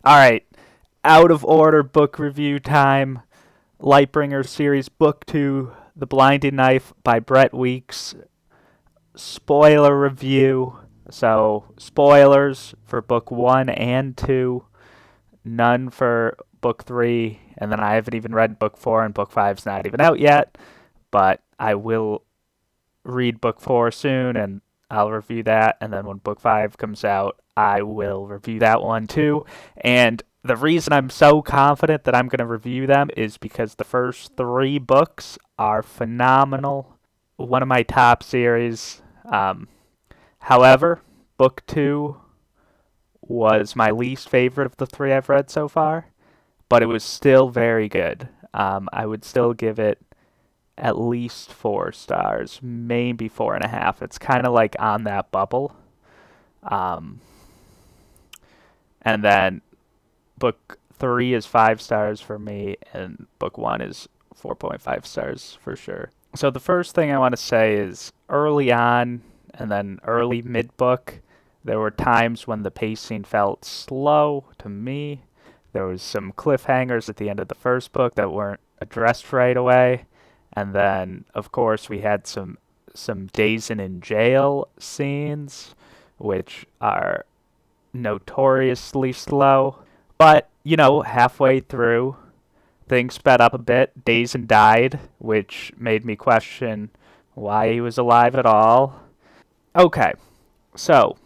All right, out of order book review time. Lightbringer series book 2, The Blinding Knife by Brent Weeks. Spoiler review. So, spoilers for book 1 and 2, none for book 3, and then I haven't even read book 4 and book 5's not even out yet, but I will read book 4 soon and I'll review that, and then when book 5 comes out, I will review that one too. And the reason I'm so confident that I'm going to review them is because the first 3 books are phenomenal. One of my top series. However, book 2 was my least favorite of the 3 I've read so far, but it was still very good. I would still give it at least 4 stars, maybe 4.5. It's kind of like on that bubble. Um, and then book 3 is 5 stars for me, and book 1 is 4.5 stars for sure. So the first thing I want to say is early on, and then early mid book, there were times when the pacing felt slow to me. There was some cliffhangers at the end of the first book that weren't addressed right away. And then, of course, we had some days in jail scenes, which are notoriously slow. But, halfway through, things sped up a bit. Dazen died, which made me question why he was alive at all. Okay, so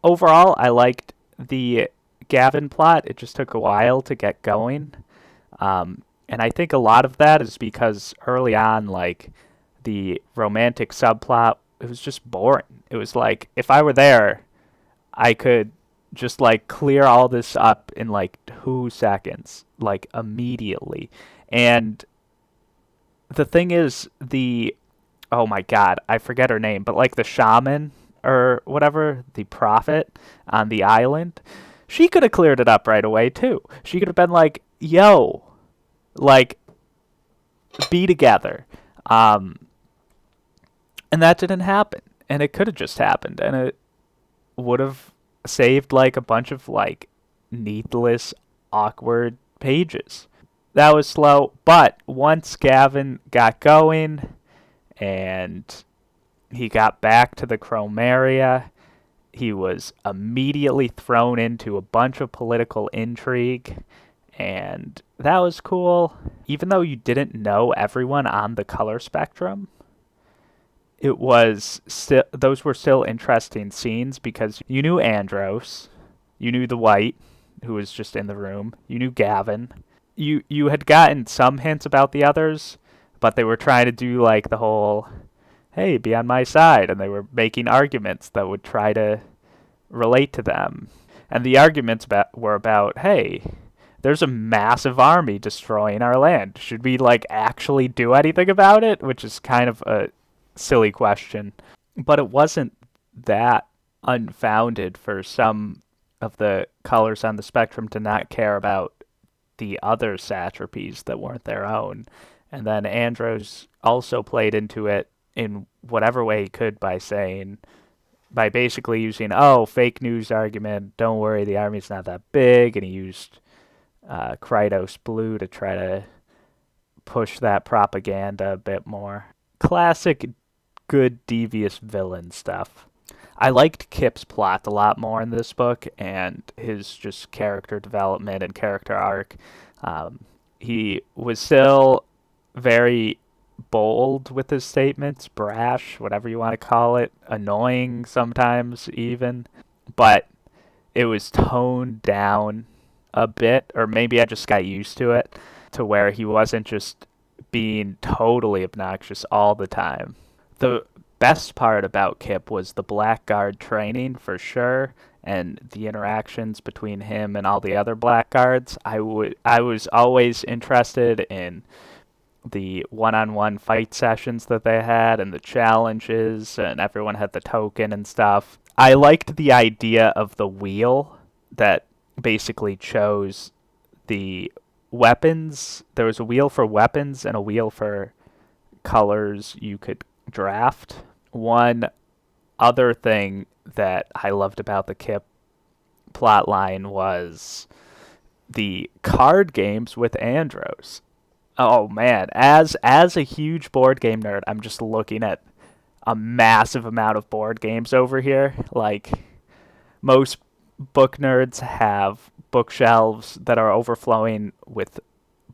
overall, I liked the Gavin plot. It just took a while to get going. And I think a lot of that is because early on, like, the romantic subplot, it was just boring. It was like, if I were there, I could just, like, clear all this up in, like, 2 seconds, like, immediately. And the thing is, oh my god, I forget her name, but, like, the shaman or whatever, the prophet on the island, she could have cleared it up right away, too. She could have been like, yo, like, be together. Um, and that didn't happen. And it could have just happened. And it would have saved, like, a bunch of, like, needless, awkward pages. That was slow. But once Gavin got going and he got back to the Chromaria, he was immediately thrown into a bunch of political intrigue, and that was cool. Even though you didn't know everyone on the color spectrum, it was still those were still interesting scenes because you knew Andros, you knew the white who was just in the room, you knew Gavin. You had gotten some hints about the others, but they were trying to do like the whole hey, be on my side, and they were making arguments that would try to relate to them. And the arguments were about, hey, there's a massive army destroying our land. Should we like actually do anything about it? Which is kind of a silly question. But it wasn't that unfounded for some of the colors on the spectrum to not care about the other satrapies that weren't their own. And then Andros also played into it in whatever way he could by basically using, oh, fake news argument, don't worry, the army's not that big, and he used Krydos Blue to try to push that propaganda a bit more. Classic good devious villain stuff. I liked Kip's plot a lot more in this book and his just character development and character arc. He was still very bold with his statements, brash, whatever you want to call it, annoying sometimes even, but it was toned down a bit, or maybe I just got used to it, to where he wasn't just being totally obnoxious all the time. The best part about Kip was the Blackguard training for sure, and the interactions between him and all the other Blackguards. I was always interested in the one-on-one fight sessions that they had and the challenges, and everyone had the token and stuff. I liked the idea of the wheel that basically chose the weapons. There was a wheel for weapons and a wheel for colors you could draft. One other thing that I loved about the Kip plot line was the card games with Andros. Oh man, as a huge board game nerd, I'm just looking at a massive amount of board games over here. Like most book nerds have bookshelves that are overflowing with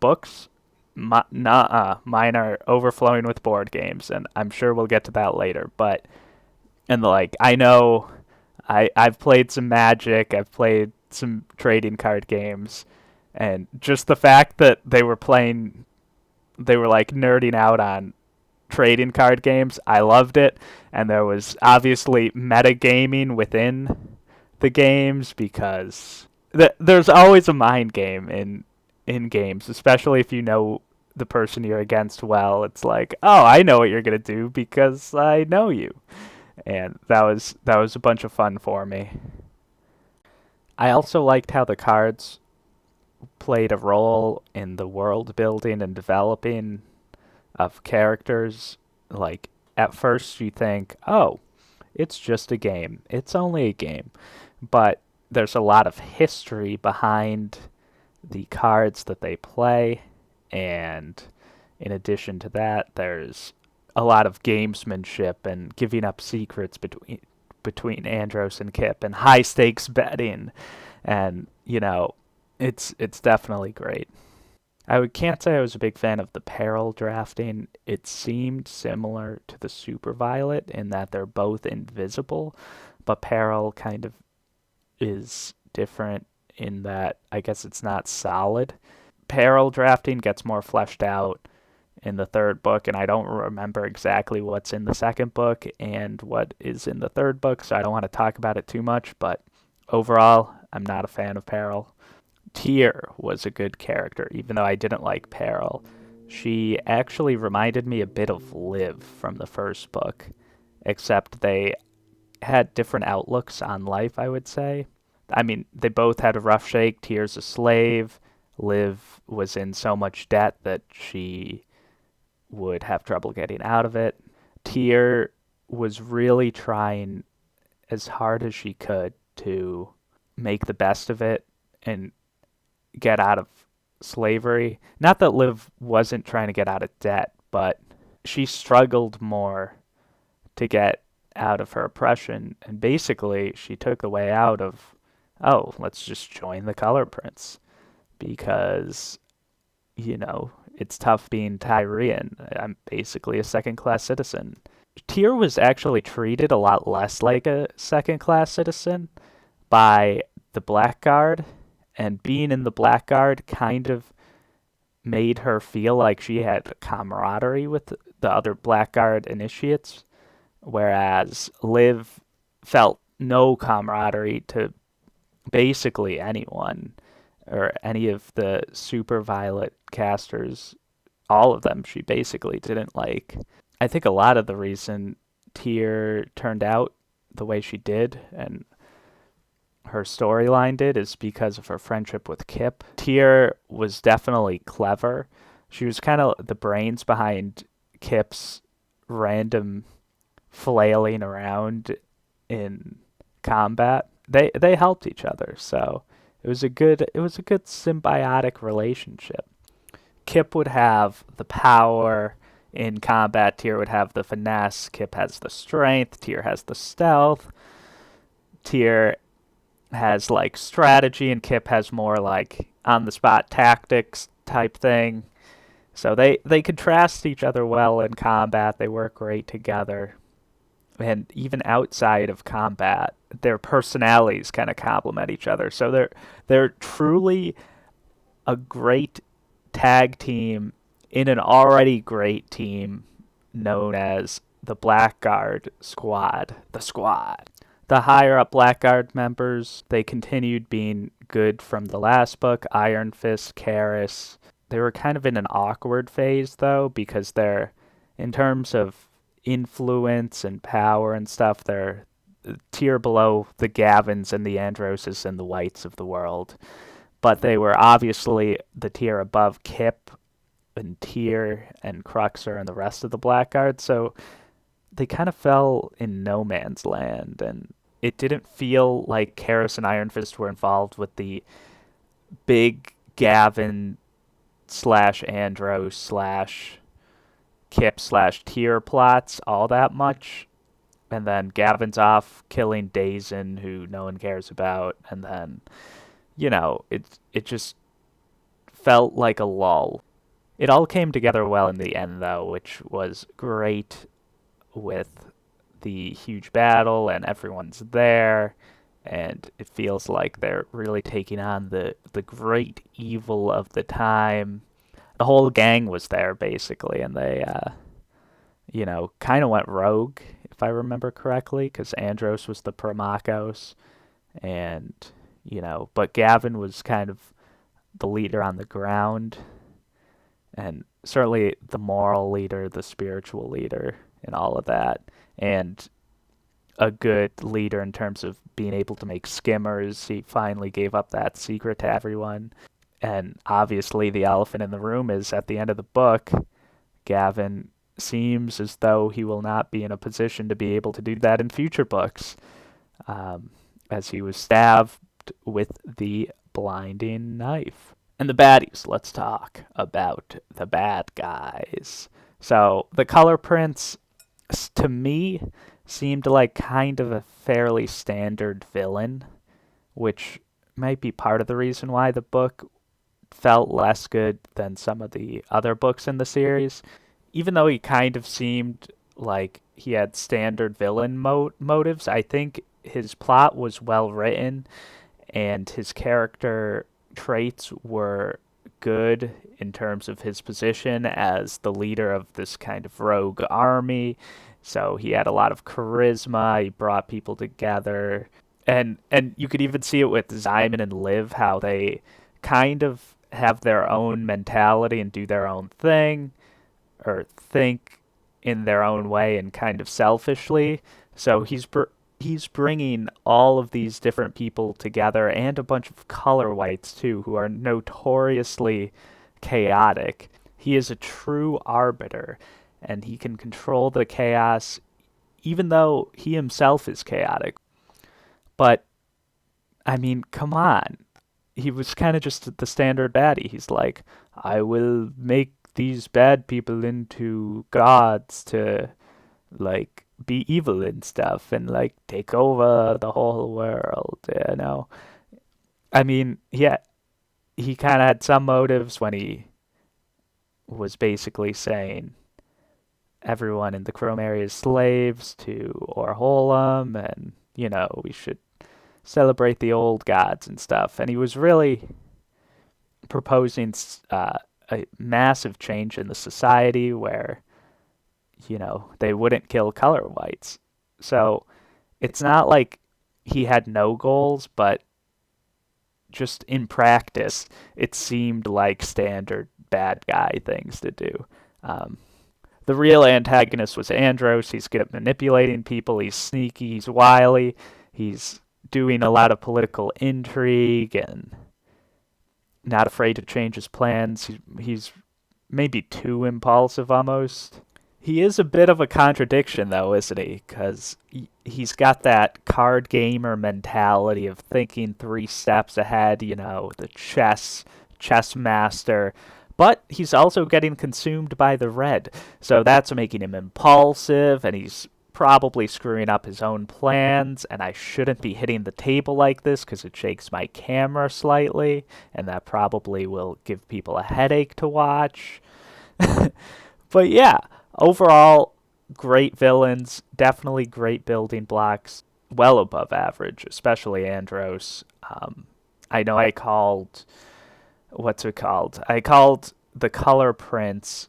books. Mine are overflowing with board games, and I'm sure we'll get to that later. But and like I know, I've played some Magic, I've played some trading card games, and just the fact that they were like nerding out on trading card games, I loved it. And there was obviously metagaming within the games because there's always a mind game in games, especially if you know the person you're against well. It's like, oh, I know what you're gonna do because I know you, and that was a bunch of fun for me. I also liked how the cards played a role in the world building and developing of characters. Like at first you think, oh, it's just a game. It's only a game. But there's a lot of history behind the cards that they play, and in addition to that, there's a lot of gamesmanship and giving up secrets between Andros and Kip and high stakes betting, and it's definitely great. Can't say I was a big fan of the peril drafting. It seemed similar to the super violet in that they're both invisible, but peril kind of is different in that I guess it's not solid. Peril drafting gets more fleshed out in the third book, and I don't remember exactly what's in the second book and what is in the third book, so I don't want to talk about it too much, but overall, I'm not a fan of Peril. Tyr was a good character, even though I didn't like Peril. She actually reminded me a bit of Liv from the first book, except they had different outlooks on life, I would say. I mean, they both had a rough shake. Tyr's a slave. Liv was in so much debt that she would have trouble getting out of it. Tyr was really trying as hard as she could to make the best of it and get out of slavery. Not that Liv wasn't trying to get out of debt, but she struggled more to get out of her oppression, and basically she took the way out of, oh, let's just join the color prince because it's tough being Tyrian. I'm basically a second class citizen. Tyr was actually treated a lot less like a second class citizen by the Blackguard, and being in the Blackguard kind of made her feel like she had camaraderie with the other Blackguard initiates, whereas Liv felt no camaraderie to basically anyone or any of the super violet casters. All of them she basically didn't like. I think a lot of the reason Tyr turned out the way she did and her storyline did is because of her friendship with Kip. Tyr was definitely clever. She was kind of the brains behind Kip's random flailing around in combat. They helped each other, so it was a good symbiotic relationship. Kip would have the power in combat, Tyr would have the finesse, Kip has the strength, Tyr has the stealth. Tyr has like strategy and Kip has more like on the spot tactics type thing. So they contrast each other well in combat. They work great together. And even outside of combat, their personalities kind of complement each other. So they're truly a great tag team in an already great team known as the Blackguard Squad. The Squad. The higher up Blackguard members, they continued being good from the last book. Iron Fist, Karis. They were kind of in an awkward phase though, because in terms of influence and power and stuff, they're a tier below the Gavins and the Androses and the Whites of the world. But they were obviously the tier above Kip and Tyr and Cruxer and the rest of the Blackguard, so they kind of fell in no man's land, and it didn't feel like Karis and Iron Fist were involved with the big Gavin slash Andros slash Kip slash Tier plots all that much. And then Gavin's off killing Dazen, who no one cares about, and then it just felt like a lull. It all came together well in the end, though, which was great with the huge battle and everyone's there, and it feels like they're really taking on the great evil of the time. The whole gang was there basically, and they kind of went rogue, if I remember correctly, because Andros was the Primakos, and but Gavin was kind of the leader on the ground, and certainly the moral leader, the spiritual leader, and all of that, and a good leader in terms of being able to make skimmers. He finally gave up that secret to everyone. And obviously, the elephant in the room is at the end of the book, Gavin seems as though he will not be in a position to be able to do that in future books, as he was stabbed with the blinding knife. And the baddies, let's talk about the bad guys. So, the color prints, to me, seemed like kind of a fairly standard villain, which might be part of the reason why the book felt less good than some of the other books in the series. Even though he kind of seemed like he had standard villain motives, I think his plot was well written and his character traits were good in terms of his position as the leader of this kind of rogue army. So he had a lot of charisma, he brought people together. And you could even see it with Zyman and Liv, how they kind of have their own mentality and do their own thing, or think in their own way and kind of selfishly. So he's bringing all of these different people together and a bunch of color whites too, who are notoriously chaotic. He is a true arbiter, and he can control the chaos, even though he himself is chaotic. But I mean, come on. He was kind of just the standard baddie. He's like, I will make these bad people into gods to like be evil and stuff and like take over the whole world. I mean, yeah, he kind of had some motives when he was basically saying everyone in the Chrome area is slaves to Orholam, and we should celebrate the old gods and stuff. And he was really proposing a massive change in the society where they wouldn't kill color whites. So it's not like he had no goals, but just in practice, it seemed like standard bad guy things to do. The real antagonist was Andros. He's good at manipulating people. He's sneaky. He's wily. He's doing a lot of political intrigue and not afraid to change his plans. He's maybe too impulsive almost. He is a bit of a contradiction, though, isn't he? Because he's got that card gamer mentality of thinking 3 steps ahead, the chess master. But he's also getting consumed by the red. So that's making him impulsive, and he's probably screwing up his own plans. And I shouldn't be hitting the table like this because it shakes my camera slightly, and that probably will give people a headache to watch. But yeah. Overall, great villains, definitely great building blocks, well above average, especially Andros. I know I called, what's it called? I called the color prints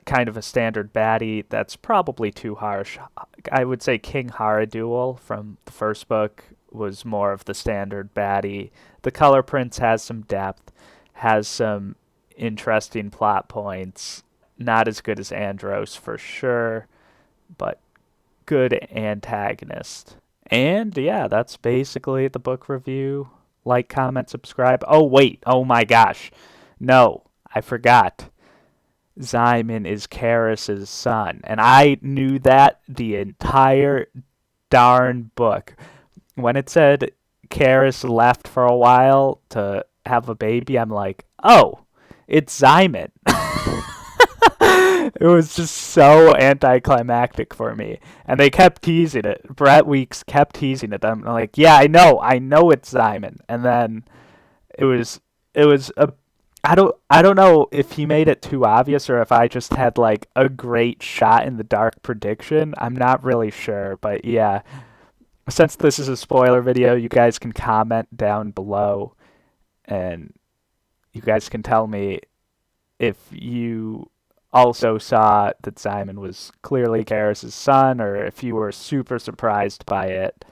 kind of a standard baddie. That's probably too harsh. I would say King Haradul from the first book was more of the standard baddie. The color prints has some depth, has some interesting plot points. Not as good as Andros for sure, but good antagonist. And yeah, that's basically the book review. Like, comment, subscribe. Oh, wait. Oh my gosh. No, I forgot. Zyman is Karis's son. And I knew that the entire darn book. When it said Karis left for a while to have a baby, I'm like, oh, it's Zyman. It was just so anticlimactic for me. And they kept teasing it. Brent Weeks kept teasing it. I'm like, yeah, I know it's Zyman. And then it was a I don't know if he made it too obvious or if I just had like a great shot in the dark prediction. I'm not really sure, but yeah. Since this is a spoiler video, you guys can comment down below and you guys can tell me if you also saw that Simon was clearly Karis' son or if you were super surprised by it.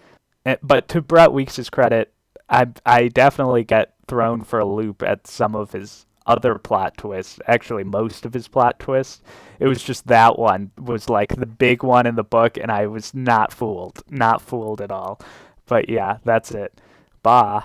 But to Brett Weeks' credit, I definitely get thrown for a loop at some of his other plot twists. Actually, most of his plot twists. It was just that one was like the big one in the book, and I was not fooled at all. But yeah, that's it. Bye.